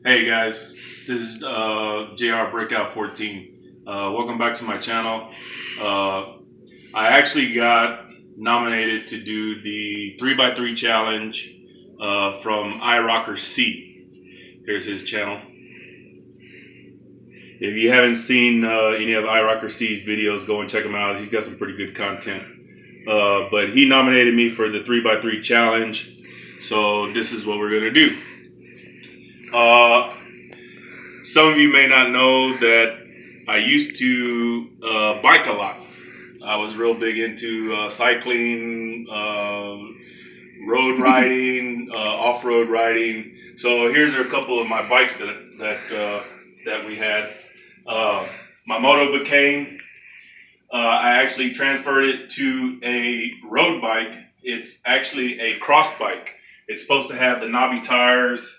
Hey guys, this is JR Breakout 14. Welcome back to my channel. I actually got nominated to do the 3x3 challenge from iRocker C. Here's his channel. If you haven't seen any of iRocker C's videos, go and check him out. He's got some pretty good content. But he nominated me for the 3x3 challenge, so this is what we're gonna do. Some of you may not know that I used to bike a lot. I was real big into cycling, road riding, off-road riding. So here's a couple of my bikes that we had. My moto became. I actually transferred it to a road bike. It's actually a cross bike. It's supposed to have the knobby tires.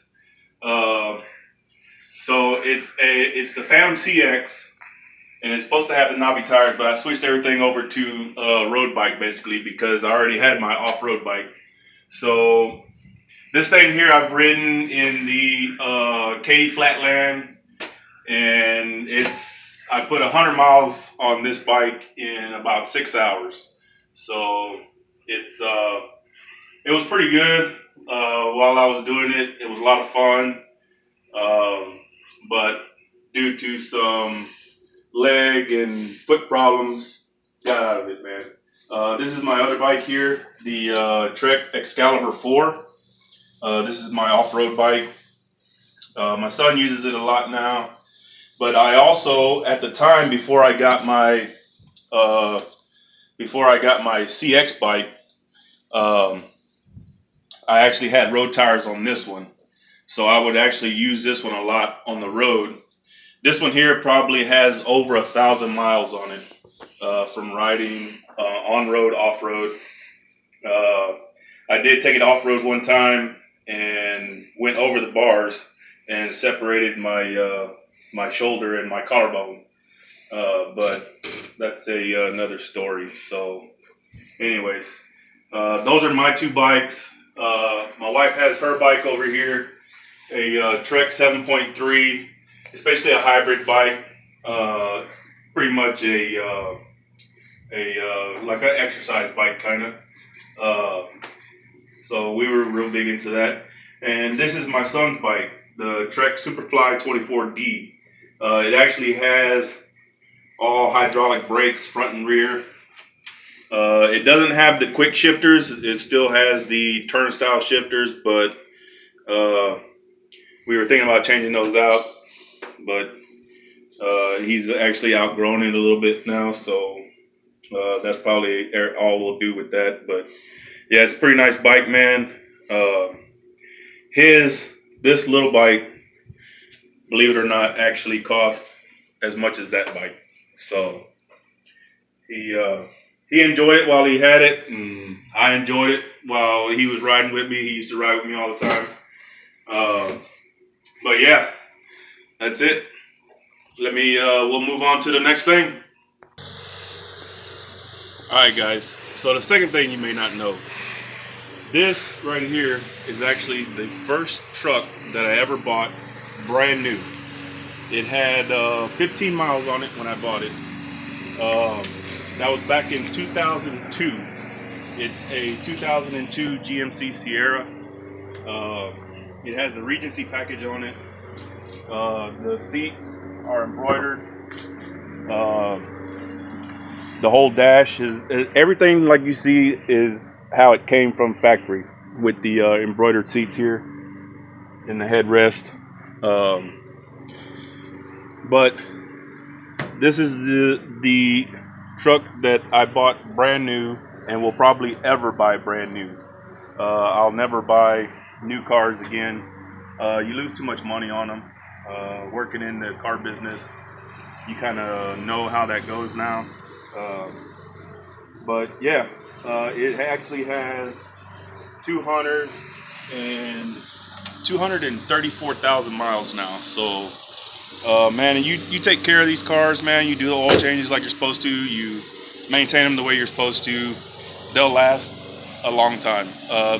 So it's the Fam CX, and it's supposed to have the knobby tires, but I switched everything over to road bike basically because I already had my off-road bike. So this thing here I've ridden in the Katy Flatland, and I put 100 miles on this bike in about 6 hours. So it was pretty good while I was doing it. It was a lot of fun. But due to some leg and foot problems, got out of it, man. This is my other bike here, the Trek Excalibur 4. This is my off-road bike. My son uses it a lot now, but I also, at the time before I got my CX bike, I actually had road tires on this one. So I would actually use this one a lot on the road. This one here probably has over 1,000 miles on it from riding on-road, off-road. I did take it off-road one time and went over the bars and separated my shoulder and my collarbone. But that's another story. So anyways, those are my two bikes. My wife has her bike over here. A Trek 7.3. It's basically a hybrid bike, pretty much like an exercise bike kind of. So we were real big into that. And this is my son's bike, the Trek Superfly 24D. It actually has all hydraulic brakes, front and rear. It doesn't have the quick shifters. It still has the turnstile shifters, but we were thinking about changing those out, but he's actually outgrown it a little bit now, so that's probably all we'll do with that. But yeah, it's a pretty nice bike, man. This little bike, believe it or not, actually cost as much as that bike. So he enjoyed it while he had it, and I enjoyed it while he was riding with me. He used to ride with me all the time. But yeah, that's it. We'll move on to the next thing. Alright guys, so the second thing you may not know, this right here is actually the first truck that I ever bought brand new. It had 15 miles on it when I bought it. That was back in 2002. It's a 2002 GMC Sierra. It has the Regency package on it. The seats are embroidered. The whole dash is everything like you see is how it came from factory, with the embroidered seats here in the headrest. But this is the truck that I bought brand new and will probably ever buy brand new. I'll never buy new cars again. You lose too much money on them. Working in the car business, you kind of know how that goes now. But yeah, it actually has 234,000 miles now. So man, you take care of these cars, man. You do the oil changes like you're supposed to. You maintain them the way you're supposed to. They'll last a long time.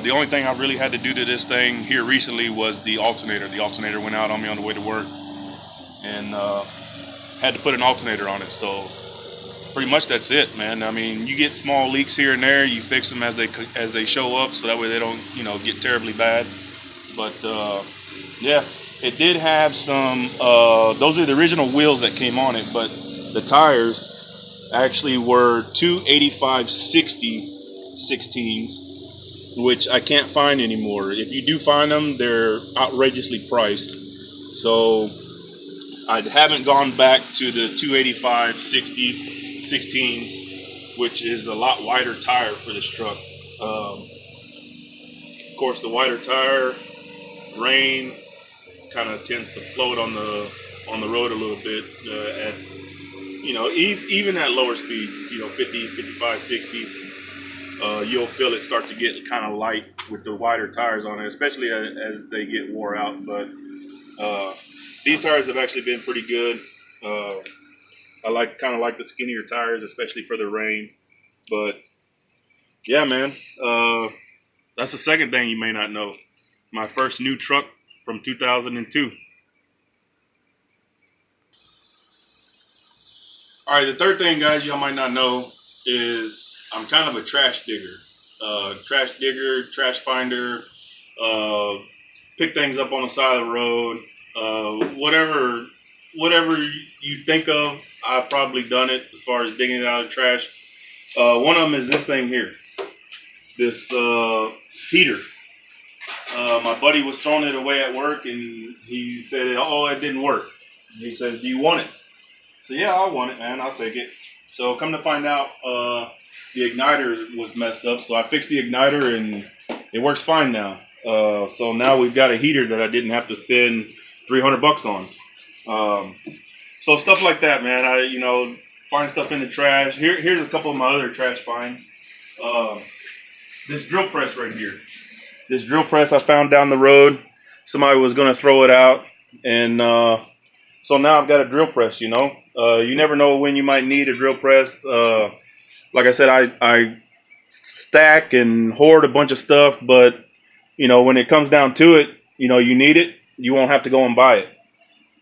The only thing I really had to do to this thing here recently was the alternator. The alternator went out on me on the way to work, and had to put an alternator on it. So pretty much that's it, man. I mean, you get small leaks here and there. You fix them as they show up, so that way they don't get terribly bad. But yeah, it did have some. Those are the original wheels that came on it, but the tires actually were 285/60 16s, which I can't find anymore. If you do find them, they're outrageously priced. So I haven't gone back to the 285/60 16s, which is a lot wider tire for this truck. Of course, the wider tire, rain kind of tends to float on the road a little bit at even at lower speeds, 50, 55, 60. You'll feel it start to get kind of light with the wider tires on it, especially as they get wore out. But these tires have actually been pretty good. I kind of like the skinnier tires, especially for the rain. But yeah, man, that's the second thing you may not know. My first new truck from 2002. All right, the third thing, guys, y'all might not know is I'm kind of a trash digger. Trash finder, pick things up on the side of the road. Whatever you think of, I've probably done it as far as digging it out of the trash. One of them is this thing here, this heater. My buddy was throwing it away at work, and he said, "Oh, it didn't work." He says, "Do you want it?" So yeah, I want it, man. I'll take it. So come to find out, the igniter was messed up. So I fixed the igniter, and it works fine now. So now we've got a heater that I didn't have to spend $300 on. So stuff like that, man. I find stuff in the trash. Here's a couple of my other trash finds. This drill press right here. This drill press I found down the road. Somebody was going to throw it out, and so now I've got a drill press. You never know when you might need a drill press. Like I said, I stack and hoard a bunch of stuff, but when it comes down to it, you need it, you won't have to go and buy it.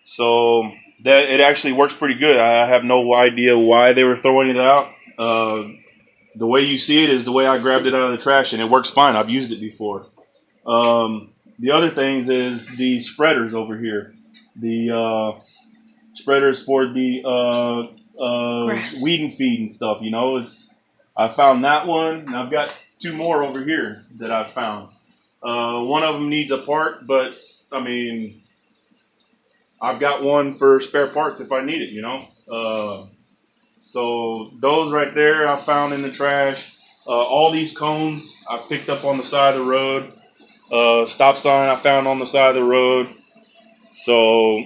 So that it actually works pretty good. I have no idea why they were throwing it out. The way you see it is the way I grabbed it out of the trash, and it works fine. I've used it before. The other things is the spreaders over here. The spreaders for the weed and feed and stuff. I found that one, and I've got two more over here that I've found. One of them needs a part, but I mean, I've got one for spare parts if I need it. So those right there I found in the trash. All these cones I picked up on the side of the road. Stop sign I found on the side of the road. So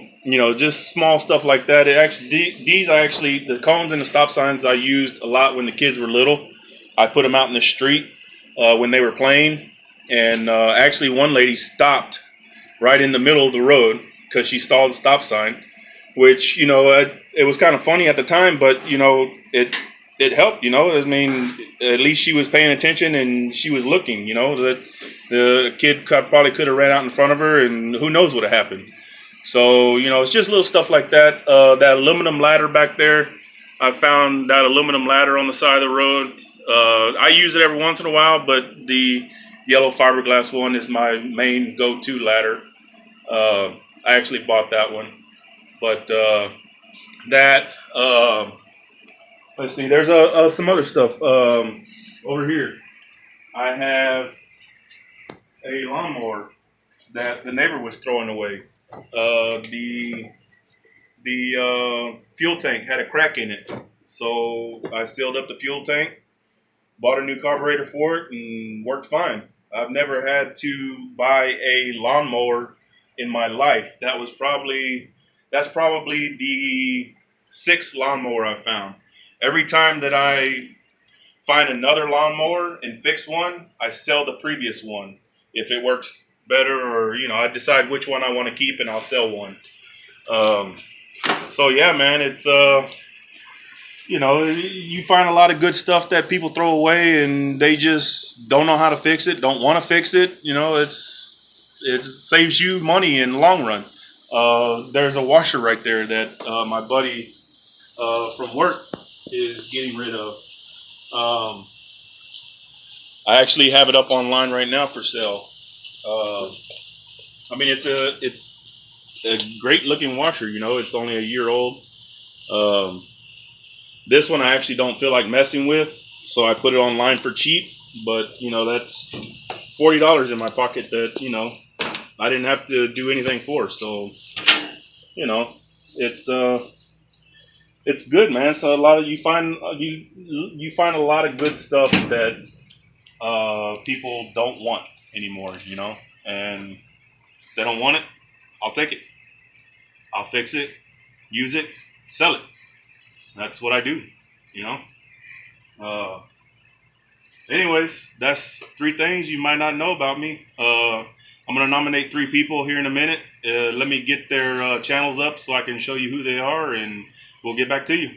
just small stuff like that. The cones and the stop signs I used a lot when the kids were little. I put them out in the street when they were playing, and actually one lady stopped right in the middle of the road because she saw the stop sign, which it was kind of funny at the time, but it helped. I mean, at least she was paying attention and she was looking. The kid probably could have ran out in front of her, and who knows what had happened. So, it's just little stuff like that. That aluminum ladder back there, I found that aluminum ladder on the side of the road. I use it every once in a while, but the yellow fiberglass one is my main go-to ladder. I actually bought that one. But let's see, there's some other stuff over here. I have a lawnmower that the neighbor was throwing away. The fuel tank had a crack in it, so I sealed up the fuel tank, bought a new carburetor for it, and worked fine. I've never had to buy a lawnmower in my life. That's probably the sixth lawnmower I found. Every time that I find another lawnmower and fix one, I sell the previous one if it works better, or I decide which one I want to keep and I'll sell one. So yeah, man, it's you find a lot of good stuff that people throw away and they just don't know how to fix it, don't want to fix it. It saves you money in the long run. There's a washer right there that my buddy from work is getting rid of. Um, I actually have it up online right now for sale. Uh, I mean, it's a great looking washer. It's only a year old. Um, this one I actually don't feel like messing with, so I put it online for cheap. But that's $40 in my pocket that I didn't have to do anything for. So you know, it's it's good, man. So a lot of you find a lot of good stuff that people don't want anymore. And they don't want it. I'll take it. I'll fix it, use it, sell it. That's what I do. You know. Uh, Anyways, that's three things you might not know about me. I'm gonna nominate three people here in a minute. Let me get their channels up so I can show you who they are, and we'll get back to you.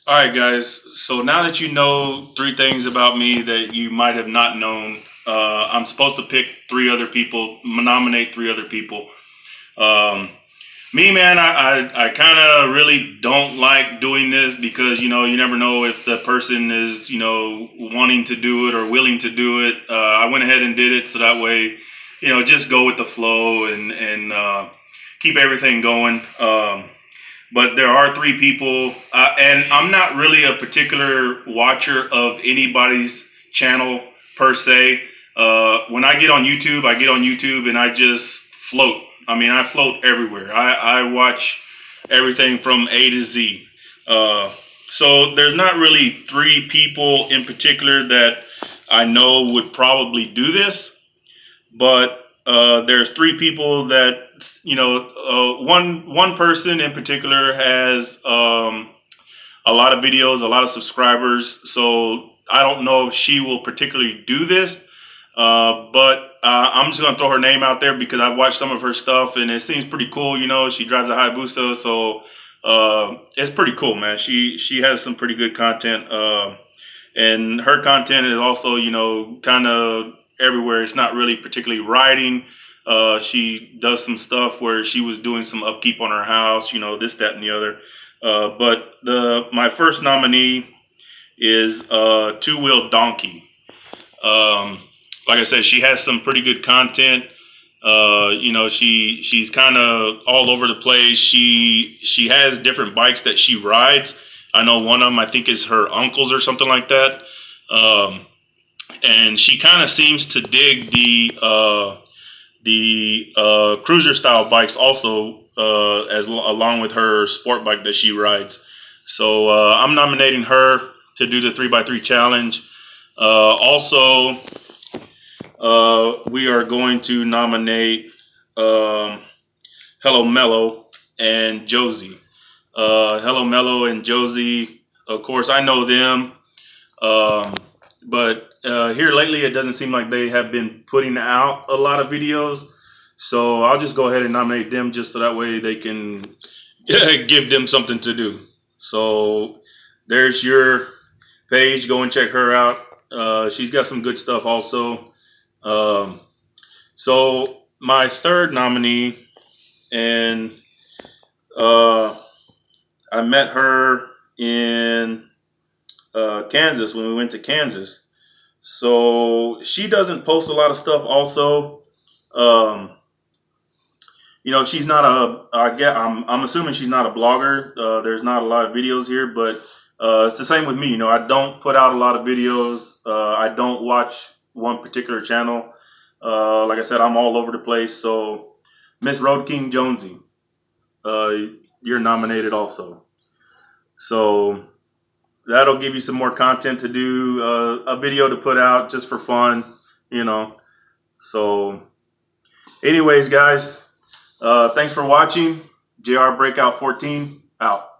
All right, guys. So now that you know three things about me that you might have not known, I'm supposed to pick three other people, nominate three other people. Um, Me, man, I kind of really don't like doing this because, you never know if the person is, wanting to do it or willing to do it. I went ahead and did it so that way, just go with the flow and keep everything going. But there are three people, and I'm not really a particular watcher of anybody's channel per se. When I get on YouTube, and I just float. I mean, I float everywhere. I watch everything from A to Z. So there's not really three people in particular that I know would probably do this, but there's three people that one person in particular has a lot of videos, a lot of subscribers. So I don't know if she will particularly do this, but I'm just gonna throw her name out there because I've watched some of her stuff and it seems pretty cool. She drives a Hayabusa, so it's pretty cool, man. She has some pretty good content, and her content is also kind of everywhere. It's not really particularly riding. She does some stuff where she was doing some upkeep on her house, this, that, and the other. But my first nominee is Two Wheel Donkey. Like I said, she has some pretty good content. She's kind of all over the place. She has different bikes that she rides. I know one of them I think is her uncle's or something like that. And she kind of seems to dig the cruiser style bikes also, along with her sport bike that she rides. So I'm nominating her to do the 3x3 challenge. Also, we are going to nominate Hello Mellow and Josie. Hello Mellow and Josie, of course, I know them. But here lately, it doesn't seem like they have been putting out a lot of videos. So I'll just go ahead and nominate them just so that way they can give them something to do. So there's your page. Go and check her out. She's got some good stuff also. So my third nominee, and I met her in Kansas when we went to Kansas. So she doesn't post a lot of stuff also. She's not I'm assuming she's not a blogger. There's not a lot of videos here, but it's the same with me. I don't put out a lot of videos. I don't watch one particular channel. Like I said, I'm all over the place. So Miss Road King Jonesy, you're nominated also. So that'll give you some more content to do, a video to put out just for fun, So anyways, guys, thanks for watching. JR Breakout 14 out.